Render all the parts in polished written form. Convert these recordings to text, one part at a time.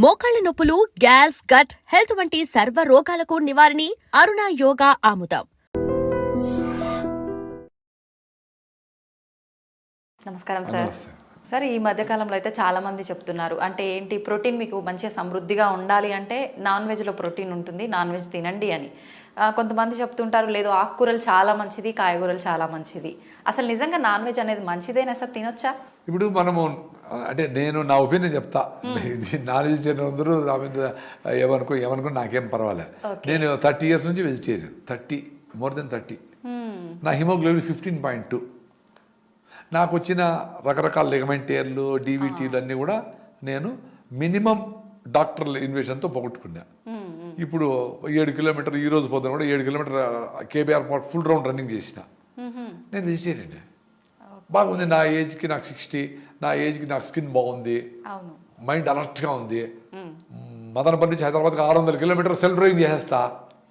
మోకాళ్ల నొప్పులు, gas, gut health వంటి సర్వ రోగాలకు నివారణి అరుణ యోగా ఆముదం. నమస్కారం సార్. సార్, ఈ మధ్యకాలంలో అయితే చాలామంది చెప్తున్నారు, అంటే ఏంటి, ప్రోటీన్ మీకు మంచిగా సమృద్ధిగా ఉండాలి అంటే నాన్ వెజ్లో ప్రోటీన్ ఉంటుంది, నాన్ వెజ్ తినండి అని. కొంతమంది చెప్తుంటారు, లేదు ఆకుకూరలు చాలా మంచిది, కాయగూరలు చాలా మంచిది. అసలు నిజంగా నాన్ వెజ్ అనేది మంచిదేనా సార్, తినొచ్చా? ఇప్పుడు మనము అంటే నేను నా ఒపీనియన్ చెప్తా. ఇది నాన్ వెజిటేరియన్ అందరూ నా మీద ఏమనుకో నాకేం పర్వాలేదు. నేను 30 years నుంచి వెజిటేరియన్, మోర్ దెన్ 30. నా హిమోగ్లోబిన్ 15.2. నాకు వచ్చిన రకరకాల లిగమెంటేర్లు, డీవీటీలు అన్నీ కూడా నేను మినిమం డాక్టర్ల ఇన్వెషన్తో పోగొట్టుకున్నా. ఇప్పుడు 7 kilometers ఈ రోజు పొద్దున కూడా 7 kilometers KBR full round running చేసిన. నేను వెజిటేరియన్. బాగుంది. నా ఏజ్కి నాకు 60, నా ఏజ్కి నాకు స్కిన్ బాగుంది, మైండ్ అలర్ట్గా ఉంది. మదనపల్లి నుంచి హైదరాబాద్కి 600 kilometers సెల్ఫ్ డ్రైవింగ్ చేసేస్తా.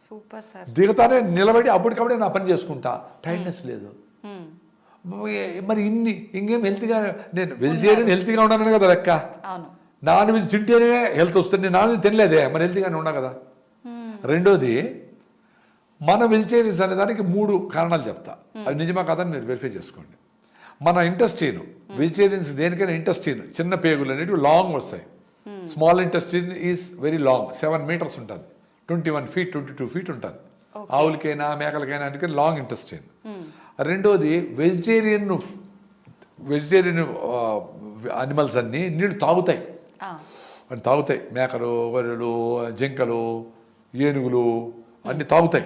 Super sir. దిగుతానే నిలబడి అప్పటికప్పుడే నా పని చేసుకుంటా. టైర్డ్నెస్ లేదు. మరి ఇంకేం హెల్త్గా, నేను వెజిటేరియన్ హెల్తీగా ఉన్నాను కదా లెక్క. నాన్ వెజ్ తింటేనే హెల్త్ వస్తుంది. నాన్ వెజ్ తినలేదే, మరి హెల్తీగానే ఉన్నా కదా. రెండోది, మన వెజిటేరియన్స్ అనే దానికి 3 కారణాలు చెప్తా. అది నిజమా కాదని మీరు వెరిఫై చేసుకోండి. మన ఇంటెస్టైన్, వెజిటేరియన్స్ దేనికైనా ఇంటెస్టైన్, చిన్న పేగులు అనేవి లాంగ్ వస్తాయి. Small intestine is very long, 7 meters ఉంటుంది, 21 feet 22 feet ఉంటుంది. ఆవులకైనా మేకలకైనా అందుకని లాంగ్ ఇంటెస్టైన్. రెండోది, వెజిటేరియన్ అనిమల్స్ అన్నీ నీళ్ళు తాగుతాయి. మేకలు, గొర్రెలు, జింకలు, ఏనుగులు అన్నీ తాగుతాయి.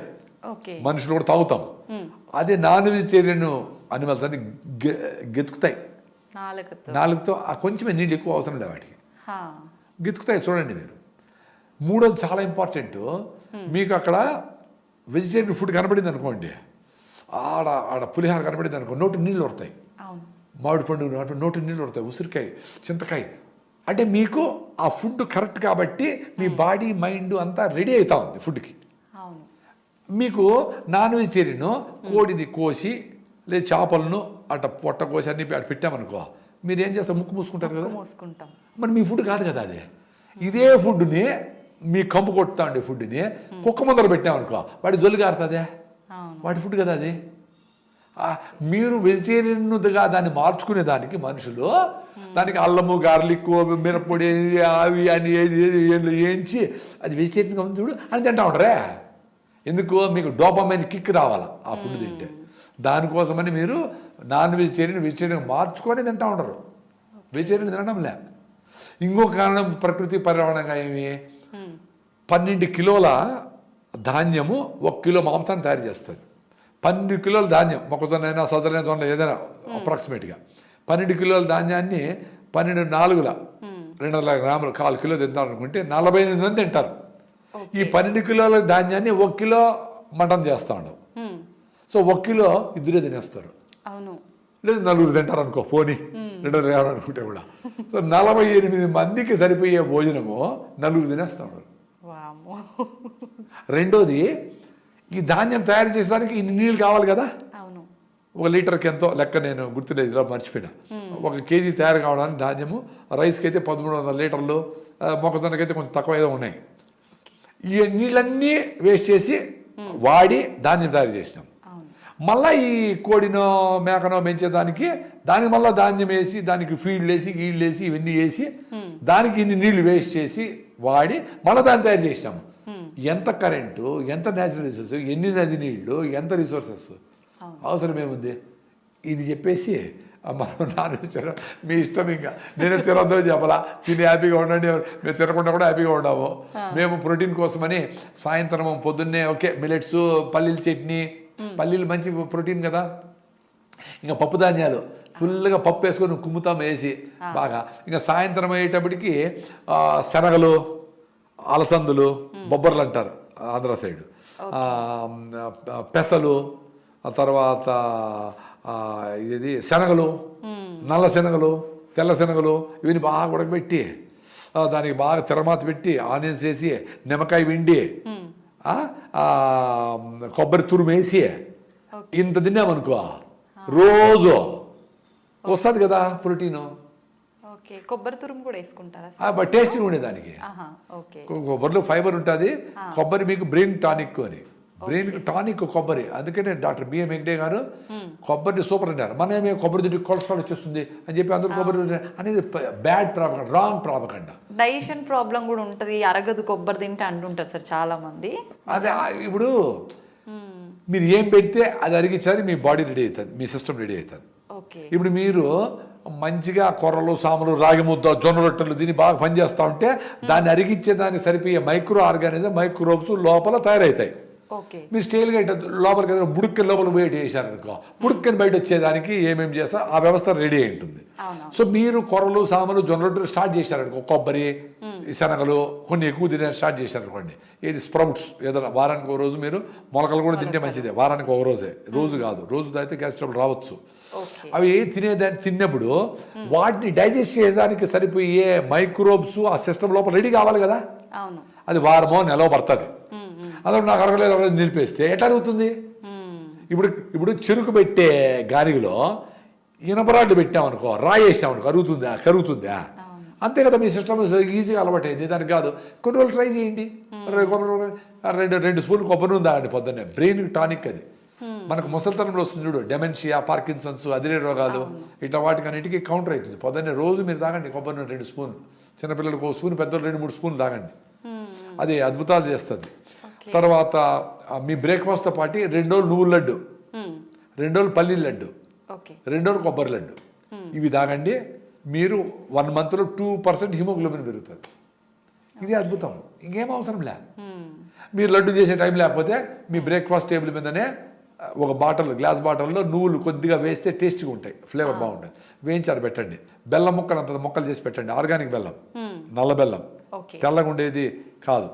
మనుషులు కూడా తాగుతాం. అదే నాన్ వెజిటేరియన్ అనిమల్స్ అన్ని గెతుకుతాయి నాలుగుతో. కొంచెమే నీళ్ళు ఎక్కువ అవసరం లేదు వాటికి, గెతుకుతాయి. చూడండి మీరు. మూడోది చాలా ఇంపార్టెంట్. మీకు అక్కడ వెజిటేరియన్ ఫుడ్ కనబడింది అనుకోండి, ఆడ పులిహార కనబడింది అనుకో, నోటి నీళ్ళు వస్తాయి. మామిడి పండు నోటి నీళ్ళు వస్తాయి, ఉసిరికాయ, చింతకాయ. అంటే మీకు ఆ ఫుడ్ కరెక్ట్ కాబట్టి మీ బాడీ మైండ్ అంతా రెడీ అవుతా ఉంది ఫుడ్కి. మీకు నాన్ వెజిటేరియన్ కోడిని కోసి లేదా చేపలను పొట్ట కోసి అన్ని పెట్టామనుకో, మీరు ఏం చేస్తారు? ముక్కు మూసుకుంటారు కదా. మరి మీ ఫుడ్ కాదు కదా అది. ఇదే ఫుడ్ని మీ కంపు కొట్టుతా ఉండే ఫుడ్ని కుక్క ముందర పెట్టామనుకో, వాడి జొల్లు కారుతుందే, వాడి ఫుడ్ కదా అది. మీరు వెజిటేరియన్గా దాన్ని మార్చుకునే దానికి మనుషులు దానికి అల్లము, గార్లిక్, మిరప్పొడి, అవి అని వేయించి అది వెజిటేరియన్గా ఉంది చూడు అని తింటా ఉంటారే. ఎందుకు? మీకు డోపమైన్ కిక్ రావాలి ఆ ఫుడ్ తింటే. దానికోసమని మీరు నాన్ వెజిటేరియన్ మార్చుకొని తింటా ఉంటారు. వెజిటేరియన్ తినడంలే. ఇంకొక కారణం ప్రకృతి పర్యావరణంగా ఏమి, 12 kilos ధాన్యము 1 kilo మాంసాన్ని తయారు చేస్తుంది. 12 kilos ధాన్యం, మొక్కజొన్న అయినా సదరైన జొన్న ఏదైనా అప్రాక్సిమేట్గా 12 kilos ధాన్యాన్ని 12 4 200 grams 1/4 kilo తింటారు అనుకుంటే 48 మంది తింటారు. ఈ 12 kilos ధాన్యాన్ని 1 kilo మటన్ చేస్తా ఉండవు. సో 1 kilo ఇద్దరే తినేస్తారు. లేదు 4 తింటారు అనుకో, పోనీ 200 అనుకుంటే కూడా. సో 48 మందికి సరిపోయే భోజనము 4 తినేస్తా ఉంటారు. రెండోది, ఈ ధాన్యం తయారు చేసేదానికి ఇన్ని నీళ్ళు కావాలి కదా. 1 లీటర్కి ఎంతో లెక్క నేను గుర్తులేదు, ఇలా మర్చిపోయినా. 1 kg తయారు కావడానికి ధాన్యము, రైస్కి అయితే 1300 లీటర్లు, మొక్కజొన్నకైతే కొంచెం తక్కువ ఏదో ఉన్నాయి. ఈ నీళ్ళన్నీ వేస్ట్ చేసి వాడి ధాన్యం తయారు చేసినాం. మళ్ళీ ఈ కోడినో మేకనో పెంచేదానికి దానికి మళ్ళీ ధాన్యం వేసి, దానికి ఫీల్డ్ వేసి, గీళ్ళు వేసి, ఇవన్నీ వేసి దానికి ఇన్ని నీళ్లు వేస్ట్ చేసి వాడి మళ్ళీ దాన్ని తయారు చేసినాము. ఎంత కరెంటు, ఎంత న్యాచురల్ రిసోర్సెస్, ఎన్ని నది నీళ్లు, ఎంత రిసోర్సెస్ అవసరం ఏముంది? ఇది చెప్పేసి మనం నాన్ వెజిటేరియన్ మీ ఇష్టం. ఇంకా నేను తినొద్దు చెప్పాలా, తిని హ్యాపీగా ఉండండి. మేము తినకుండా కూడా హ్యాపీగా ఉన్నాము. మేము ప్రోటీన్ కోసమని సాయంత్రం పొద్దున్నే మిల్లెట్స్, పల్లీల చట్నీ, పల్లీలు మంచి ప్రోటీన్ కదా. ఇంకా పప్పు ధాన్యాలు ఫుల్గా పప్పు వేసుకొని కుమ్ముతాం వేసి బాగా. ఇంకా సాయంత్రం అయ్యేటప్పటికి శనగలు, అలసందులు, బొబ్బర్లు అంటారు ఆంధ్ర సైడ్, పెసలు, ఆ తర్వాత ఇది శనగలు, నల్ల శనగలు, తెల్ల శనగలు, ఇవన్నీ బాగా ఉడకబెట్టి దానికి బాగా తెరమాత పెట్టి ఆనియన్స్ వేసి, నిమ్మకాయ విండి, కొబ్బరి తురుము వేసి ఇంత తిన్నామనుకో రోజు వస్తుంది కదా ప్రోటీను. ఓకే, కొబ్బరి తురుము కూడా వేసుకుంటారా సార్? బట్ టేస్టింగ్ ఉండేదానికి. ఓకే, కొబ్బరిలో ఫైబర్ ఉంటుంది. కొబ్బరి మీకు బ్రెయిన్ టానిక్ అని, బ్రెయిన్కి టానిక్ కొబ్బరి. అందుకనే డాక్టర్ బిఎం వెంకటే గారు కొబ్బరిని సూపర్ అన్నారు. మనమే కొబ్బరి తింటే కొలెస్ట్రాల్ వచ్చేస్తుంది అని చెప్పి అందరూ కొబ్బరి అనేది bad propaganda, wrong propaganda. Digestion problem కూడా ఉంటుంది, అరగదు కొబ్బరి తింటే అంటుంటారు సార్ చాలా మంది. అదే ఇప్పుడు మీరు ఏం పెడితే అది అరిగించాలి, మీ బాడీ రెడీ అవుతుంది, మీ సిస్టమ్ రెడీ అవుతుంది. ఓకే, ఇప్పుడు మీరు మంచిగా కొర్రలు, సాములు, రాగి ముద్ద, జొన్న రొట్టెలు దీన్ని బాగా పనిచేస్తూ ఉంటే దాన్ని అరిగించే దానికి సరిపోయే మైక్రో ఆర్గానిజం, మైక్రోబ్స్ లోపల తయారవుతాయి. ఓకే, మీరు స్టైల్గా ఇట్లా లోపలికి ఏదైనా బుడుక్కని లోపల పోయి చేశారనుకో, బుడుక్కని బయట వచ్చేదానికి ఏమేమి చేస్తారో ఆ వ్యవస్థ రెడీ అయి ఉంటుంది. సో మీరు కొర్రలు, సాములు, జొన్న రొట్టెలు స్టార్ట్ చేశారనుకో, కొబ్బరి, శనగలు కొన్ని ఎక్కువ తినే స్టార్ట్ చేశారనుకోండి, ఏది స్ప్రౌట్స్ ఏదైనా వారానికి ఒక రోజు మీరు మొలకలు కూడా తింటే మంచిదే. వారానికి ఒక రోజే, రోజు కాదు. రోజు తాగితే గ్యాస్ ట్రబుల్ రావచ్చు. అవి తినేదాన్ని తిన్నప్పుడు వాటిని డైజెస్ట్ చేయడానికి సరిపోయే మైక్రోబ్స్ ఆ సిస్టమ్ లోపల రెడీ కావాలి కదా. అది వారమో నెలలో పడుతుంది. అదే నాకు అరగలేదు నిలిపేస్తే ఎట్లా అరుగుతుంది? ఇప్పుడు చెరుకు పెట్టే గానిలో ఇనపరాడ్లు పెట్టామనుకో, రాయి వేసామనుకో, కరుగుతుందా? అంతే కదా. మీ సిస్టమ్ ఈజీగా అలవాటు అయింది, దానికి కాదు. కొన్ని రోజులు ట్రై చేయండి. 2 స్పూన్లు కొబ్బరి నూనె తాగండి పొద్దున్నే. బ్రెయిన్ టానిక్ అది. మనకు ముసలితనంలో వస్తుంది చూడు, డెమెన్షియా, పార్కిన్సన్స్, అదిరే రోగాలు, ఇట్లా వాటికన్నిటికీ కౌంటర్ అవుతుంది. పొద్దున్నే రోజు మీరు తాగండి కొబ్బరి నూనె 2 స్పూన్లు. చిన్నపిల్లలకు 1 స్పూన్, పెద్దలు 2-3 స్పూన్లు తాగండి. అది అద్భుతాలు చేస్తుంది. తర్వాత మీ బ్రేక్ఫాస్ట్తో పాటు 2 రోజులు నువ్వుల లడ్డు, 2 రోజులు పల్లీల లడ్డు, 2 రోజులు కొబ్బరి లడ్డు, ఇవి తాగండి. మీరు 1 మంత్లో 2% హిమోగ్లోబిన్ పెరుగుతుంది. ఇది అద్భుతం, ఇంకేం అవసరం లే. మీరు లడ్డు చేసే టైం లేకపోతే మీ బ్రేక్ఫాస్ట్ టేబుల్ మీదనే ఒక గ్లాస్ బాటిల్లో నువ్వులు కొద్దిగా వేస్తే టేస్ట్గా ఉంటాయి, ఫ్లేవర్ బాగుంటుంది. వేయించారు పెట్టండి. బెల్లం ముక్కలు అంత మొక్కలు చేసి పెట్టండి. ఆర్గానిక్ బెల్లం, నల్ల బెల్లం, తెల్లగా ఉండేది కాదు.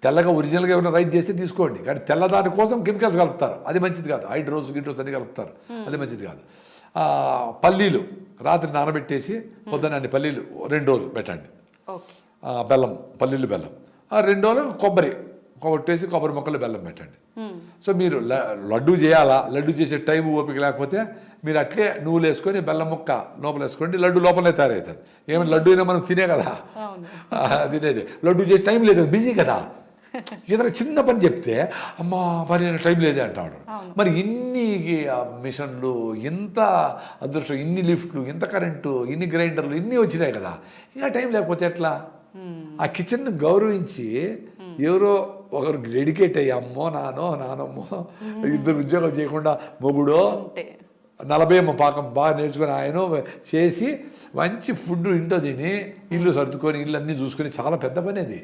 తెల్లగా ఒరిజినల్గా ఏమైనా రైస్ చేస్తే తీసుకోండి, కానీ తెల్లదాని కోసం కెమికల్స్ కలుపుతారు, అది మంచిది కాదు. హైడ్రోస్ అన్ని కలుపుతారు, అది మంచిది కాదు. పల్లీలు రాత్రి నానబెట్టేసి పొద్దున్న అన్ని పల్లీలు 2 రోజులు పెట్టండి. బెల్లం, పల్లీలు, బెల్లం 2 రోజులు కొబ్బరి కొబ్బరి మొక్కలు, బెల్లం పెట్టండి. సో మీరు లడ్డు చేయాలా, లడ్డు చేసే టైం ఓపిక లేకపోతే మీరు అట్లే నువ్వులు వేసుకొని బెల్లం ముక్క లోపల వేసుకోండి, లడ్డు లోపలే తయారవుతుంది. ఏమైనా లడ్డు అయినా మనం తినే కదా తినేది, లడ్డు చేసే టైం లేదు, బిజీ కదా. ఏదైనా చిన్న పని చెప్తే అమ్మా పని టైం లేదే అంటాడు. మరి ఇన్ని మిషన్లు, ఇంత అదృష్టం, ఇన్ని లిఫ్ట్లు, ఇంత కరెంటు, ఇన్ని గ్రైండర్లు, ఇన్ని వచ్చినాయి కదా, ఇంకా టైం లేకపోతే ఎట్లా? ఆ కిచెన్ను గౌరవించి ఎవరో ఒకరు డెడికేట్ అయ్యి, అమ్మో నానమ్మో 2 ఉద్యోగం చేయకుండా మొగుడో 40 పాకం బాగా నేర్చుకొని ఆయన చేసి మంచి ఫుడ్ ఇంట్లో తిని ఇల్లు సర్దుకొని ఇల్లు అన్నీ చూసుకొని చాలా పెద్ద పని అది.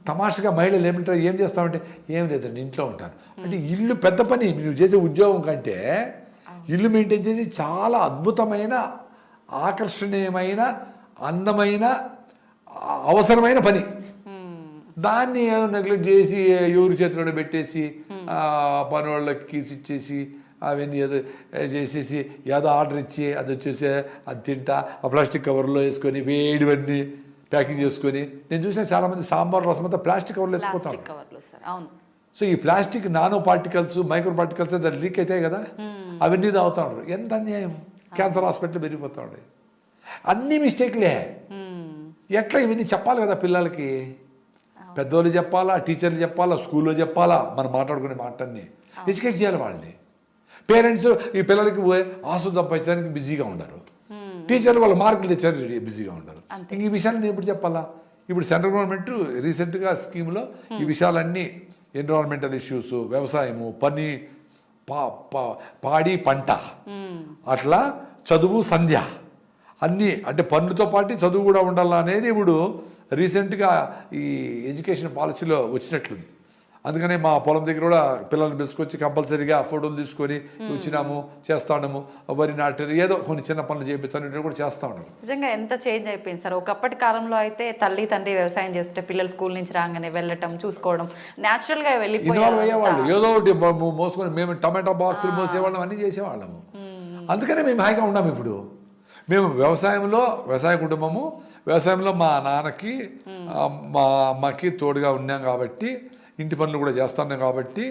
తమాషగా మహిళలు ఏమంటారు, ఏం చేస్తామంటే ఏం లేదండి ఇంట్లో ఉంటాను అంటే, ఇల్లు పెద్ద పని. నువ్వు చేసే ఉద్యోగం కంటే ఇల్లు మెయింటైన్ చేసి చాలా అద్భుతమైన, ఆకర్షణీయమైన, అందమైన, అవసరమైన పని. దాన్ని నెగ్లెక్ట్ చేసి ఎవరి చేతిలో పెట్టేసి పని వాళ్ళకి ఇచ్చేసి అవన్నీ ఏదో చేసేసి ఏదో ఆర్డర్ ఇచ్చి అది వచ్చేసి అది తింటా ఆ ప్లాస్టిక్ కవర్లో వేసుకొని వేడివన్నీ ప్యాకింగ్ చేసుకొని. నేను చూసిన చాలామంది సాంబార్ రసం అంతా ప్లాస్టిక్ కవర్లో ఎత్తుకుంటాను. సో ఈ plastic nano particles, micro particles దాన్ని లీక్ అవుతాయి కదా, అవన్నీ తాగుతూ ఉంటారు. ఎంత అన్యాయం. క్యాన్సర్ హాస్పిటల్ పెరిగిపోతూ ఉంటాయి. అన్ని మిస్టేక్లే. ఎట్లా ఇవన్నీ చెప్పాలి కదా పిల్లలకి. పెద్దోళ్ళు చెప్పాలా, టీచర్లు చెప్పాలా, స్కూల్లో చెప్పాలా, మనం మాట్లాడుకునే మాటన్ని ఎడ్యుకేట్ చేయాలి వాళ్ళని. పేరెంట్స్ ఈ పిల్లలకి ఆశ సంపాదించడానికి బిజీగా ఉండరు, టీచర్లు వాళ్ళ మార్కులు తెచ్చారు బిజీగా ఉండరు. ఇంక ఈ విషయాలు నేను ఎప్పుడు చెప్పాలా? ఇప్పుడు సెంట్రల్ గవర్నమెంట్ రీసెంట్గా స్కీమ్లో ఈ విషయాలన్నీ, ఎన్విరాన్మెంటల్ ఇష్యూస్, వ్యవసాయము, పని, పాడి పంట, అట్లా చదువు, సంధ్య అన్నీ, అంటే పనులతో పాటు చదువు కూడా ఉండాలా అనేది ఇప్పుడు రీసెంట్గా ఈ ఎడ్యుకేషన్ పాలసీలో వచ్చినట్లుంది. అందుకనే మా పొలం దగ్గర కూడా పిల్లల్ని పిలుచుకొచ్చి కంపల్సరీగా ఫోటోలు తీసుకొని వచ్చినాము, చేస్తాము, వరి నాటారు, ఏదో కొన్ని చిన్న పనులు చేయించాలని కూడా చేస్తా ఉన్నాము. నిజంగా ఎంత చేంజ్ అయిపోయింది సార్. ఒకప్పటి కాలంలో అయితే తల్లి తండ్రి వ్యవసాయం చేస్తే పిల్లలు స్కూల్ నుంచి రాగానే వెళ్ళటం, చూసుకోవడం, న్యాచురల్గా ఇన్వాల్వ్ అయ్యేవాళ్ళు. ఏదో ఒకటి మోసుకొని మేము టమాటా బాక్సులు మోసేవాళ్ళం, అన్నీ చేసేవాళ్ళము. అందుకనే మేము హాయిగా ఉన్నాము. ఇప్పుడు మేము వ్యవసాయ కుటుంబము, వ్యవసాయంలో మా నాన్నకి మా అమ్మకి తోడుగా ఉన్నాం కాబట్టి, ఇంటి పనులు కూడా చేస్తున్నాం కాబట్టి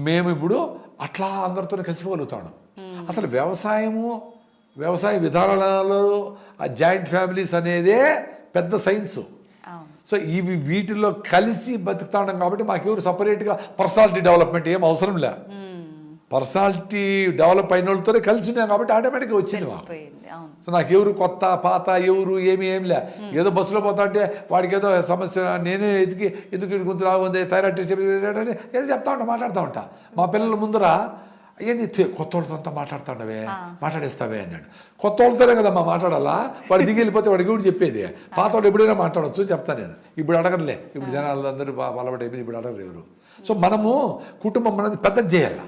మేము ఇప్పుడు అట్లా అందరితో కలిసిపోగలుగుతాను. అసలు వ్యవసాయము వ్యవసాయ విధానాలలో ఆ జాయింట్ ఫ్యామిలీస్ అనేదే పెద్ద సైన్సు. అవును. సో వీటిల్లో కలిసి బతుకుతా ఉన్నాం కాబట్టి మాకెవరు సపరేట్గా పర్సనాలిటీ డెవలప్మెంట్ ఏం అవసరం లే. పర్సనాలిటీ డెవలప్ అయిన వాళ్ళతోనే కలిసి ఉన్నాం కాబట్టి ఆటోమేటిక్గా వచ్చింది మాకు. తెలిసిపోయింది. అవును. సో నాకు ఎవరు కొత్త పాత ఎవరు ఏం లే. ఏదో బస్సులో పోతా అంటే వాడికి ఏదో సమస్య నేనే ఎందుకు వీడి గుంతు రాగుంది థైరాయిడ్ ఏదో చెప్తా ఉంటా, మాట్లాడుతూ ఉంటా. మా పిల్లల ముందర ఏంది కొత్త వాళ్ళతో అంతా మాట్లాడేస్తావే అన్నాడు. కొత్త వాళ్ళతోనే కదా మాట్లాడాలా, వాడు దిగి వెళ్ళిపోతే వాడికి కూడా చెప్పేది. పాత వాడు ఎప్పుడైనా మాట్లాడచ్చు చెప్తాను నేను. ఇప్పుడు అడగలే, ఇప్పుడు జనాలు అందరూ అలవాటు అయిపోయింది, ఇప్పుడు అడగరు ఎవరు. సో మనము కుటుంబం అనేది పెద్దది చేయాలి.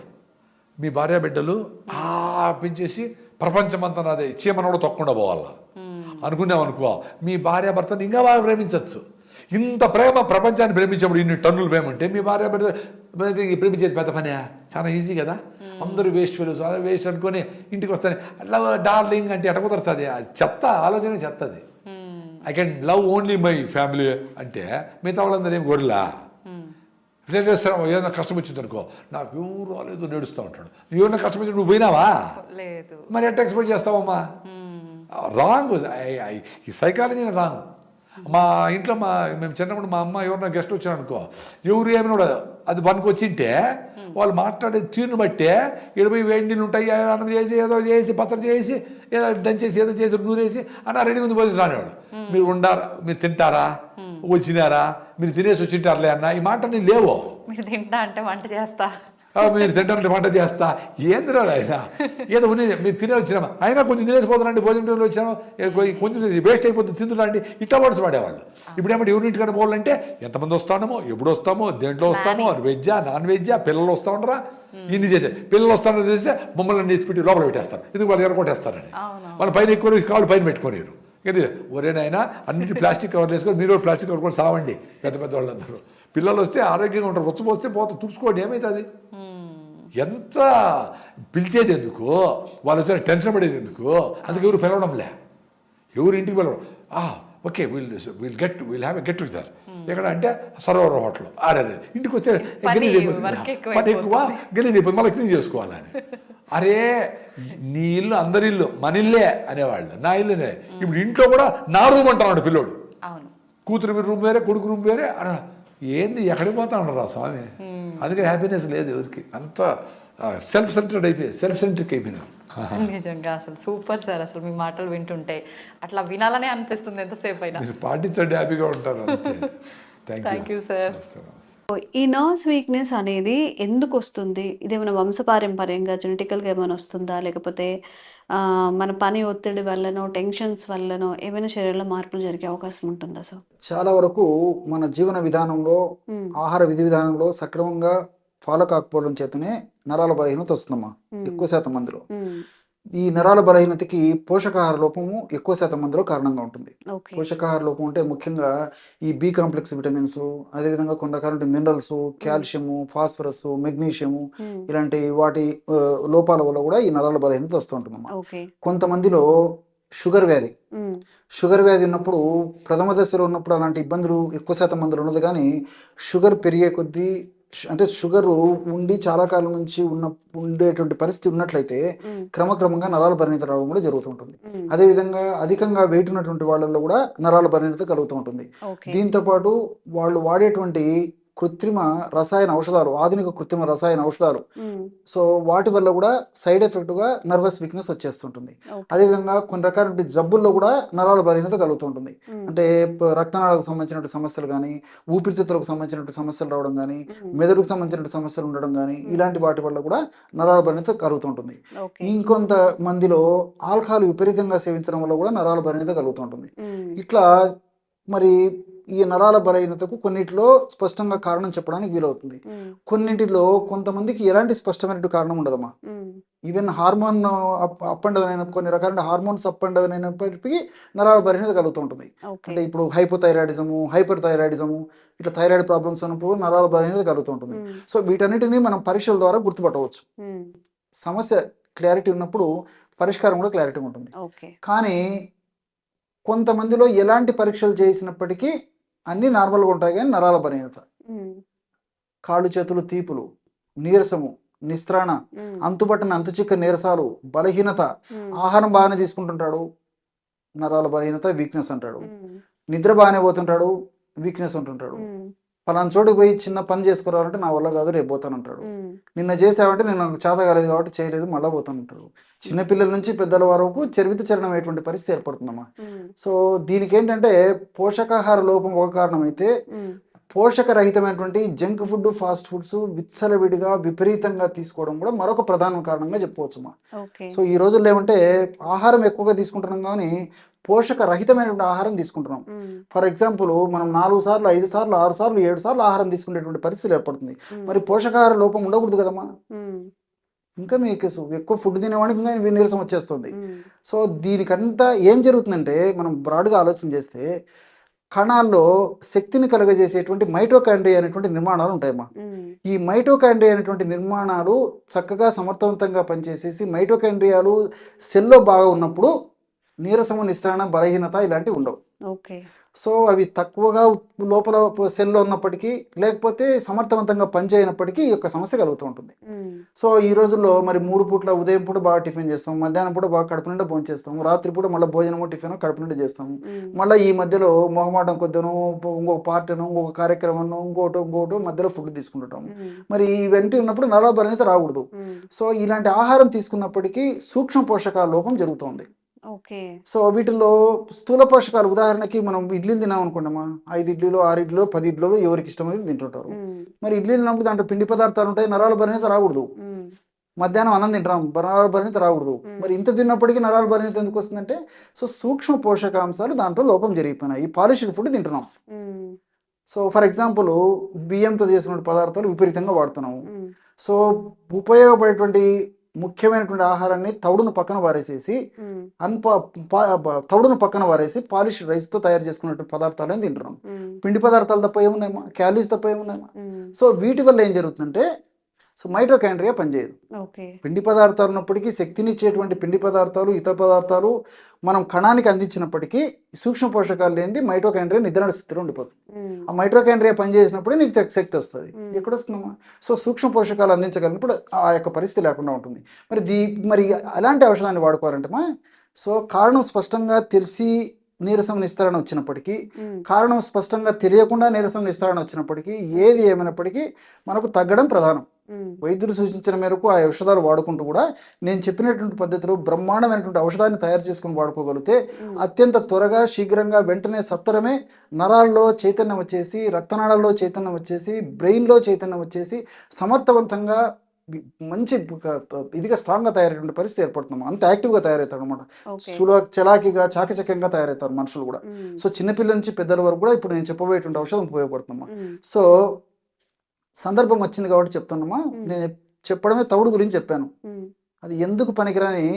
మీ భార్య బిడ్డలు పెంచేసి ప్రపంచమంతా నాదే చీమనోడు తొక్కకుండా పోవాలా అనుకున్నామనుకో, మీ భార్య భర్తను ఇంకా బాగా ప్రేమించవచ్చు. ఇంత ప్రేమ ప్రపంచాన్ని ప్రేమించినప్పుడు ఇన్ని టన్నులు ప్రేమ ఉంటే మీ భార్య బిడ్డ ప్రేమించేది పెద్ద పనే, చాలా ఈజీ కదా. అందరూ వేస్ట్ ఫెలోస్ వేస్ట్ అనుకొని ఇంటికి వస్తాను లవ్ డార్లింగ్ అంటే ఎట కుదరుతుంది. అది చెత్త ఆలోచన, చెత్తది. I can love only my family అంటే మిగతా వాళ్ళందరూ ఏం గొర్రెలా. ఏదైనా కష్టం వచ్చింది అనుకో, నాకు ఎవరు రాలేదు నడుస్తూ ఉంటాడు. ఏమన్నా కష్టం వచ్చి నువ్వు పోయినావా లేదు, మరి ఎట్లా ఎక్స్పెక్ట్ చేస్తావమ్మా? రాంగ్, ఈ సైకాలజీ రాంగ్. మా ఇంట్లో మేము చిన్నప్పుడు మా అమ్మ ఎవరన్నా గెస్ట్ వచ్చాను అనుకో, ఎవరు ఏమైనా కూడా అది వన్కి వచ్చింటే వాళ్ళు మాట్లాడే తీరును బట్టే 70 వేడి నీళ్ళు ఉంటాయి, అన్నం చేసి ఏదో చేసి పత్రం చేసి ఏదో దంచేసి ఏదో చేసి నూరేసి అన్న రెడీ ఉంది పోయి రానివాడు. మీరు ఉండారా, మీరు తింటారా, వచ్చినారా, మీరు తినేసి వచ్చింటారులే అన్న ఈ మాట నేను లేవు. మీరు తింటా అంటే వంట చేస్తా, మీరు తింటారంటే వంట చేస్తా, ఏందిరా ఆయన ఏదో ఉన్నది మీరు తినే వచ్చినామా, అయినా కొంచెం తినేసిపోతానండి, భోజనం వచ్చాము కొంచెం వేస్ట్ అయిపోతుంది తింటున్నాండి, ఇట్లా వర్డ్స్ వాడేవాళ్ళు. ఇప్పుడు ఏమంటే యూనిట్గా పోవాలంటే ఎంతమంది వస్తామో, ఎప్పుడు వస్తామో, దేంట్లో వస్తామో, వెజ్జా నాన్ వెజ్జా, పిల్లలు వస్తూ ఉండరా, ఇన్ని చేస్తే పిల్లలు వస్తారని తెలిస్తే మమ్మల్ని నెత్తిపెట్టి లోపల పెట్టేస్తారు. ఎందుకు వాళ్ళు ఎరగొట్టేస్తారని వాళ్ళు పైన ఎక్కువ కాళ్ళు పైన పెట్టుకోలేరు. కానీ ఒరేనైనా అన్నింటి ప్లాస్టిక్ కవర్లు వేసుకొని మీరు ప్లాస్టిక్ కవర్ కూడా సావండి పెద్ద పెద్ద వాళ్ళందరూ. పిల్లలు వస్తే ఆరోగ్యంగా ఉంటారు, రొచ్చు పోస్తే పోతే తుడుచుకోండి, ఏమవుతుంది? ఎంత పిలిచేది ఎందుకు, వాళ్ళు వచ్చిన టెన్షన్ పడేది ఎందుకు? అందుకే ఎవరు పిలవడంలే, ఎవరు ఇంటికి పిలవడం. Okay will have a get together ఎక్కడ అంటే సరోవర్ హోటల్ అదే ఇంటికి వస్తే పని ఎక్కువ గెలీజ్ అయిపోతుంది, మళ్ళీ క్లీన్ చేసుకోవాలని. అరే నీ ఇల్లు అందరి ఇల్లు మన ఇల్లే అనేవాళ్ళు, నా ఇల్లునే. ఇప్పుడు ఇంట్లో కూడా నా రూమ్ అంటున్నాడు పిల్లోడు, కూతురు రూమ్ వేరే కొడుకు రూమ్ వేరే. ఏంది ఎక్కడికి పోతా ఉండరా స్వామి? అందుకే హ్యాపీనెస్ లేదు ఎవరికి, అంత సెల్ఫ్ సెంటర్డ్ అయిపోయి సెల్ఫ్ సెంట్రిక్ అయిపోయినా. నిజంగా అసలు సూపర్ సార్, అసలు మీ మాటలు వింటుంటే అట్లా వినాలనే అనిపిస్తుంది ఎంతసేపు అయినా. మీరు పాటించండి, హ్యాపీగా ఉంటారు. Thank you sir. ఈ నర్వ్స్ వీక్నెస్ అనేది ఎందుకు వస్తుంది? ఇదేమైనా వంశపారంపర్యంగా జెనెటికల్గా ఏమైనా వస్తుందా, లేకపోతే మన పని ఒత్తిడి వల్లనో టెన్షన్స్ వల్లనో ఏమైనా శరీరంలో మార్పులు జరిగే అవకాశం ఉంటుందా సార్? చాలా వరకు మన జీవన విధానంలో, ఆహార విధి విధానంలో సక్రమంగా ఫాలో కాకపోవడం చేతనే నరాల బలహీనత వస్తుందమ్మా ఎక్కువ శాతం మందిలో. ఈ నరాల బలహీనతకి పోషకాహార లోపము ఎక్కువ శాతం మందిలో కారణంగా ఉంటుంది. పోషకాహార లోపం అంటే ముఖ్యంగా ఈ బి కాంప్లెక్స్ విటమిన్స్, అదేవిధంగా కొన్ని రకాల మినరల్స్, కాల్షియము, ఫాస్ఫరస్, మెగ్నీషియము ఇలాంటి వాటి లోపాల వల్ల కూడా ఈ నరాల బలహీనత వస్తూ ఉంటుందమ్మా. కొంతమందిలో షుగర్ వ్యాధి ఉన్నప్పుడు, ప్రథమ దశలో ఉన్నప్పుడు అలాంటి ఇబ్బందులు ఎక్కువ శాతం మందిలో ఉన్నది. కానీ షుగర్ పెరిగే కొద్దీ, అంటే షుగర్ ఉండి చాలా కాలం నుంచి ఉండేటువంటి పరిస్థితి ఉన్నట్లయితే క్రమక్రమంగా నరాల బలహీనత రావడం కూడా జరుగుతుంటుంది. అదేవిధంగా అధికంగా వెయిట్ ఉన్నటువంటి వాళ్ళల్లో కూడా నరాల బలహీనత కలుగుతూ ఉంటుంది. దీంతో పాటు వాళ్ళు వాడేటువంటి కృత్రిమ రసాయన ఔషధాలు, ఆధునిక కృత్రిమ రసాయన ఔషధాలు, సో వాటి వల్ల కూడా సైడ్ ఎఫెక్ట్ గా నర్వస్ వీక్నెస్ వచ్చేస్తుంటుంది. అదేవిధంగా కొన్ని రకాల జబ్బుల్లో కూడా నరాల బలహీనత కలుగుతుంటుంది. అంటే రక్తనాళాలకు సంబంధించిన సమస్యలు కానీ, ఊపిరితిత్తులకు సంబంధించిన సమస్యలు రావడం కానీ, మెదడుకు సంబంధించిన సమస్యలు ఉండడం కానీ, ఇలాంటి వాటి వల్ల కూడా నరాల బలహీనత కలుగుతుంటుంది. ఇంకొంత మందిలో ఆల్కహాల్ విపరీతంగా సేవించడం వల్ల కూడా నరాల బలహీనత కలుగుతుంటుంది. ఇట్లా మరి ఈ నరాల బలహీనతకు కొన్నిటిలో స్పష్టంగా కారణం చెప్పడానికి వీలవుతుంది. కొన్నింటిలో కొంతమందికి ఎలాంటి స్పష్టమైన కారణం ఉండదమ్మా. Even hormone up and down అయిన, కొన్ని రకాల హార్మోన్స్ అప్ అండ్ డౌన్ అయినప్పటికీ నరాల బలహీనత కలుగుతూ ఉంటుంది. అంటే ఇప్పుడు హైపోథైరాయిడిజము, హైపర్ థైరాయిడిజము, ఇట్లా థైరాయిడ్ ప్రాబ్లమ్స్ ఉన్నప్పుడు నరాల బలహీనత కలుగుతూ ఉంటుంది. సో వీటన్నిటిని మనం పరీక్షల ద్వారా గుర్తుపట్టవచ్చు. సమస్య క్లారిటీ ఉన్నప్పుడు పరిష్కారం కూడా క్లారిటీ ఉంటుంది. కానీ కొంతమందిలో ఎలాంటి పరీక్షలు చేసినప్పటికీ అన్ని నార్మల్గా ఉంటాయి, కానీ నరాల బలహీనత, కాళ్ళు చేతులు తీపులు, నీరసము, నిస్త్రాణ, అంతుబట్టని అంతుచిక్క నీరసాలు, బలహీనత, ఆహారం బాగానే తీసుకుంటుంటాడు, నరాల బలహీనత, వీక్నెస్ అంటాడు. నిద్ర బాగానే పోతుంటాడు, వీక్నెస్ ఉంటుంటాడు. పలానా చోటుకి పోయి చిన్న పని చేసుకురావాలంటే నా వల్ల కాదు, రేపు పోతానంటాడు. నిన్న చేసావంటే నేను నాకు చేత కాలేదు కాబట్టి చేయలేదు, మళ్ళీ పోతానంటాడు. చిన్నపిల్లల నుంచి పెద్దల వరకు చరివిత చరణం అయ్యేటువంటి పరిస్థితి ఏర్పడుతుందమ్మా. సో దీనికి ఏంటంటే పోషకాహార లోపం ఒక కారణం అయితే, పోషకరహితమైనటువంటి జంక్ ఫుడ్, ఫాస్ట్ ఫుడ్స్ విచ్చలవిడిగా విపరీతంగా తీసుకోవడం కూడా మరొక ప్రధాన కారణంగా చెప్పుకోవచ్చమ్మా. సో ఈ రోజుల్లో ఏమంటే ఆహారం ఎక్కువగా తీసుకుంటున్నాం కానీ పోషకరహితమైనటువంటి ఆహారం తీసుకుంటున్నాం. ఫర్ ఎగ్జాంపుల్ మనం 4 సార్లు 5 సార్లు 6 సార్లు 7 సార్లు ఆహారం తీసుకునేటువంటి పరిస్థితి ఏర్పడుతుంది. మరి పోషకాహార లోపం ఉండకూడదు కదమ్మా. ఇంకా మీకు ఎక్కువ ఫుడ్ తినేవాడికి ఇంకా నీరసం వచ్చేస్తుంది. సో దీనికంతా ఏం జరుగుతుందంటే మనం బ్రాడ్గా ఆలోచన చేస్తే కణాల్లో శక్తిని కలుగజేసేటువంటి మైటోకాండ్రియా అనేటువంటి నిర్మాణాలు ఉంటాయమ్మా. ఈ మైటోకాండ్రియా అనేటువంటి నిర్మాణాలు చక్కగా సమర్థవంతంగా పనిచేసేసి మైటోకాండ్రియాలు సెల్లో బాగా ఉన్నప్పుడు నీరసము, నిస్త్రాణ, బలహీనత ఇలాంటివి ఉండవు. సో అవి తక్కువగా లోపల సెల్లో ఉన్నప్పటికీ లేకపోతే సమర్థవంతంగా పనిచేయనప్పటికీ ఈ యొక్క సమస్య కలుగుతూ ఉంటుంది. సో ఈ రోజుల్లో మరి 3 పూట్ల ఉదయం పూట బాగా టిఫిన్ చేస్తాం, మధ్యాహ్నం పూట బాగా కడుపు నిండా భోజనం చేస్తాం, రాత్రి పూట మళ్ళీ భోజనము టిఫిన్ కడుపు నిండా చేస్తాము. మళ్ళీ ఈ మధ్యలో మొహమాటం కొద్దను ఇంకొక పార్టీను, ఇంకొక కార్యక్రమం, ఇంకోటి మధ్యలో ఫుడ్ తీసుకుంటుంటాము. మరి ఇవన్నీ ఉన్నప్పుడు నరాల బలహీనత రాకూడదు. సో ఇలాంటి ఆహారం తీసుకున్నప్పటికీ సూక్ష్మ పోషకాల లోపం జరుగుతుంది. సో వీటిల్లో స్థూల పోషకాలు ఉదాహరణకి మనం ఇడ్లీలు తిన్నాం అనుకున్నామా, 5 ఇడ్లీలు 6 ఇడ్లీలు 10 ఇడ్లీలు ఎవరికి ఇష్టమైనది తింటుంటారు. మరి ఇడ్లీలు తిన్నప్పుడు దాంట్లో పిండి పదార్థాలు ఉంటాయి, నరాల బలహీనత రాకూడదు. మధ్యాహ్నం అన్నం తింటాం, నరాల బలహీనత రాకూడదు. మరి ఇంత తిన్నప్పటికీ నరాల బలహీనత ఎందుకు వస్తుందంటే సో సూక్ష్మ పోషకాంశాలు దాంట్లో లోపం జరిగిపోయినాయి. పాలిష్డ్ ఫుడ్ తింటున్నాం. సో ఫర్ ఎగ్జాంపుల్ బియ్యంతో చేసిన పదార్థాలు విపరీతంగా వాడుతున్నాము. సో ఉపయోగపడేటువంటి ముఖ్యమైనటువంటి ఆహారాన్ని తౌడును పక్కన వారేసేసి తౌడును పక్కన వారేసి పాలిష్ రైస్తో తయారు చేసుకున్నటువంటి పదార్థాలని తింటున్నాం. పిండి పదార్థాలు తప్ప ఏమున్నాయమ్మా, క్యాలరీస్ తప్ప ఏమున్నాయమ్మా. సో వీటి వల్ల ఏం జరుగుతుందంటే సో మైటోకాండ్రియా పనిచేయదు. పిండి పదార్థాలు ఉన్నప్పటికీ శక్తినిచ్చేటువంటి పిండి పదార్థాలు, ఇతర పదార్థాలు మనం కణానికి అందించినప్పటికీ సూక్ష్మ పోషకాలు లేనిది మైటోకాండ్రియా నిద్ర స్థితిలో ఉండిపోతుంది. ఆ మైటోకాండ్రియా పనిచేసినప్పుడు నీకు శక్తి వస్తుంది. ఎక్కడొస్తుందమ్మా? సో సూక్ష్మ పోషకాలు అందించగలిగినప్పుడు ఆ యొక్క పరిస్థితి లేకుండా ఉంటుంది. మరి అలాంటి ఔషధాన్ని వాడుకోవాలంటమ్మా సో కారణం స్పష్టంగా తెలిసి నీరసం, నిస్తరణ వచ్చినప్పటికీ, కారణం స్పష్టంగా తెలియకుండా నీరసం, నిస్తరణ వచ్చినప్పటికీ, ఏది ఏమైనప్పటికీ మనకు తగ్గడం ప్రధానం. వైద్యులు సూచించిన మేరకు ఆ ఔషధాలు వాడుకుంటూ కూడా నేను చెప్పినటువంటి పద్ధతిలో బ్రహ్మాండమైనటువంటి ఔషధాన్ని తయారు చేసుకుని వాడుకోగలిగితే అత్యంత త్వరగా, శీఘ్రంగా, వెంటనే సత్వరమే నరాల్లో చైతన్యం వచ్చేసి, రక్తనాళాల్లో చైతన్యం వచ్చేసి, బ్రెయిన్లో చైతన్యం వచ్చేసి సమర్థవంతంగా మంచి ఇదిగా స్ట్రాంగ్గా తయారయ్యేటువంటి పరిస్థితి ఏర్పడుతున్నాం. అంత యాక్టివ్గా తయారవుతారు అనమాట. చలాకీగా, చాకచక్యంగా తయారవుతారు మనుషులు కూడా. సో చిన్నపిల్లల నుంచి పెద్దల వరకు కూడా ఇప్పుడు నేను చెప్పబోయేటువంటి ఔషధం ఉపయోగపడుతుందమ్మా. సో సందర్భం వచ్చింది కాబట్టి చెప్తున్నామా. నేను చెప్పడమే తౌడు గురించి చెప్పాను. అది ఎందుకు పనికిరాని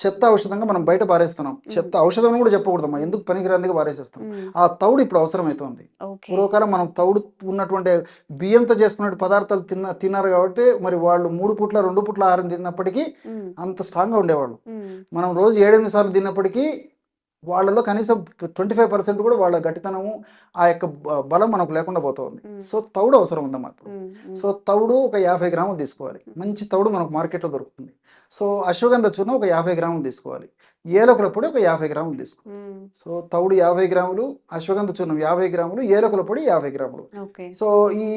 చెత్త ఔషధంగా మనం బయట పారేస్తున్నాం. చెత్త ఔషధం కూడా చెప్పకూడదమ్మా, ఎందుకు పనికిరానిగా పారేసేస్తాం. ఆ తౌడు ఇప్పుడు అవసరమవుతుంది. పూర్వకాలం మనం తౌడు ఉన్నటువంటి బియ్యంతో చేసుకునే పదార్థాలు తిన్నారు కాబట్టి మరి వాళ్ళు 3 పూట్ల 2 పూట్ల ఆహారం తిన్నప్పటికీ అంత స్ట్రాంగ్గా ఉండేవాళ్ళు. మనం రోజు 7-8 సార్లు తిన్నప్పటికీ వాళ్ళలో కనీసం 25% కూడా వాళ్ళ గట్టితనము, ఆ యొక్క బలం మనకు లేకుండా పోతుంది. సో తౌడు అవసరం ఉందమ్మా ఇప్పుడు. సో తౌడు ఒక 50 గ్రాములు తీసుకోవాలి. మంచి తౌడు మనకు మార్కెట్లో దొరుకుతుంది. సో అశ్వగంధ చూర్ణం ఒక 50 గ్రాములు తీసుకోవాలి. ఏలకుల పొడి ఒక 50 గ్రాములు తీసుకోవాలి. సో తౌడు 50 గ్రాములు, అశ్వగంధ చూర్ణం 50 గ్రాములు, ఏలకుల పొడి 50 గ్రాములు. సో ఈ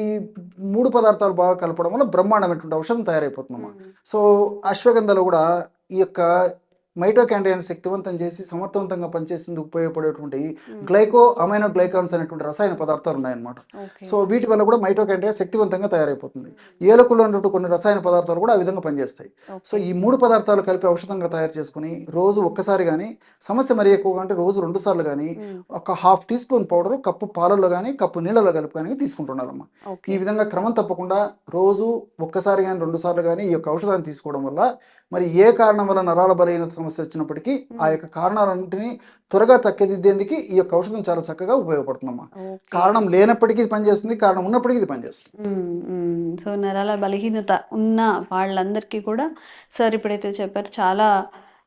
3 పదార్థాలు బాగా కలపడం వల్ల బ్రహ్మాండమైనటువంటి ఔషధం తయారైపోతుందమ్మా. సో అశ్వగంధలో కూడా ఈ యొక్క మైటోకాండ్రియాను శక్తివంతం చేసి సమర్థవంతంగా పనిచేసేందుకు ఉపయోగపడేటువంటి గ్లైకో అమైనో గ్లైకాన్స్ అనేటువంటి రసాయన పదార్థాలు ఉన్నాయన్నమాట. సో వీటి వల్ల కూడా మైటోకాండ్రియా శక్తివంతంగా తయారైపోతుంది. ఏలకుల్లో ఉన్నటువంటి కొన్ని రసాయన పదార్థాలు కూడా ఆ విధంగా పనిచేస్తాయి. సో ఈ 3 పదార్థాలు కలిపి ఔషధంగా తయారు చేసుకుని రోజు ఒక్కసారి కానీ, సమస్య మరీ ఎక్కువగా అంటే రోజు 2 సార్లు కానీ, ఒక 1/2 టీ స్పూన్ పౌడర్ కప్పు పాలల్లో కానీ, కప్పు నీళ్ళలో కలిపి కానీ తీసుకుంటున్నారమ్మా. ఈ విధంగా క్రమం తప్పకుండా రోజు ఒక్కసారి కానీ 2 సార్లు కానీ ఈ యొక్క ఔషధాన్ని తీసుకోవడం వల్ల మరి ఏ కారణం వల్ల నరాల బలహీనత సమస్య వచ్చినప్పటికీ ఆ యొక్క కారణాలన్నింటినీ త్వరగా చక్కదిద్దేందుకు ఈ యొక్క ఔషధం చాలా చక్కగా ఉపయోగపడుతుందమ్మా. కారణం లేనప్పటికీ ఇది పనిచేస్తుంది, కారణం ఉన్నప్పటికీ ఇది పనిచేస్తుంది. సో నరాల బలహీనత ఉన్న వాళ్ళందరికీ కూడా సార్ ఇప్పుడైతే చెప్పారు చాలా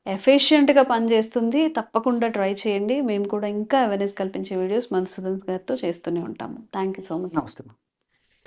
ఎఫిషియెంట్గా పనిచేస్తుంది. తప్పకుండా ట్రై చేయండి. మేము కూడా ఇంకా అవేర్నెస్ కల్పించే వీడియోస్ మధుసూదన్ గారితో చేస్తూనే ఉంటాము. Thank you so much. నమస్తే.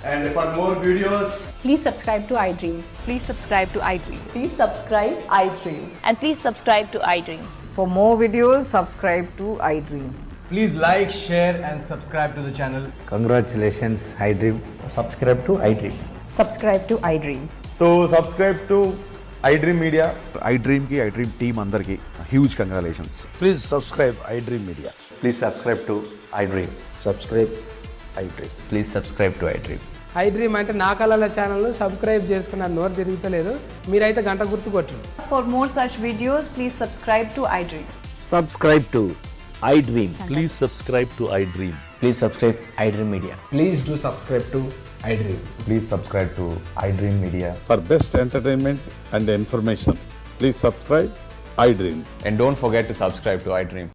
And for more videos, Please subscribe to iDream. Please subscribe to iDream. Please subscribe iDream. And please subscribe to iDream. For more videos, subscribe to iDream. please like, share, and subscribe to the channel. Congratulations, iDream. Subscribe to iDream. Subscribe to iDream. So subscribe to iDream Media. iDream ki iDream team andarki huge congratulations. Please subscribe iDream Media. Please subscribe to iDream. Subscribe iDream. Please subscribe to iDream. iDream అంటే నా కళల channel subscribe చేసుకున్నారు, నోరు తిరుగుతలేదు. మీరైతే గంట గుర్తు కొట్టండి. For more such videos, please subscribe to iDream. Subscribe to iDream. Please subscribe to iDream. Please subscribe iDream Media. Please do subscribe to iDream. Please subscribe to iDream Media. For best entertainment and information, please subscribe iDream. And don't forget to subscribe to iDream.